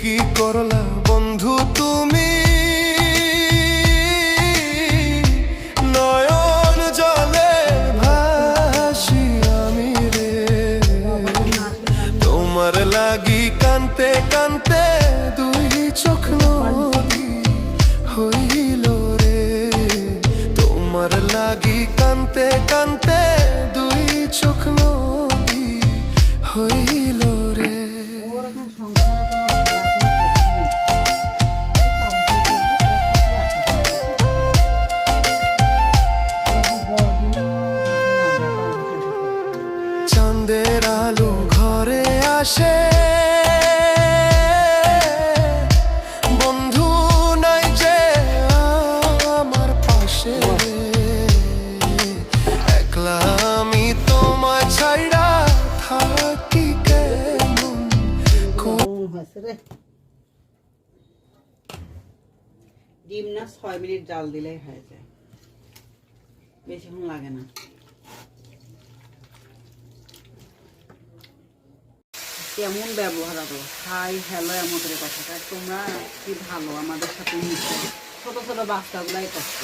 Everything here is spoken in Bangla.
কি করলা বন্ধু তুমি, নয়ন জলে ভাসি আমি রে, তোমার লাগি কানতে কানতে দুই চোখ নদী হইল রে, তোমার লাগি কানতে কানতে দুই চোখ নদী হইল রে। চাঁদের আলো ঘরে আসে, বন্ধু নাই যে আমার পাশে, একলা আমি তোমায় ছাইড়া থাকি কেমন। ডিম না 6 মিনিট জাল দিলেই হয়ে যায়, বেশিক্ষণ লাগে না। কেমন ব্যবহার আরো হাই হ্যালো এমন কথাটা, তোমরা কি ভালো আমাদের সাথে মিশে, ছোট ছোট বাচ্চাগুলাই কষ্ট।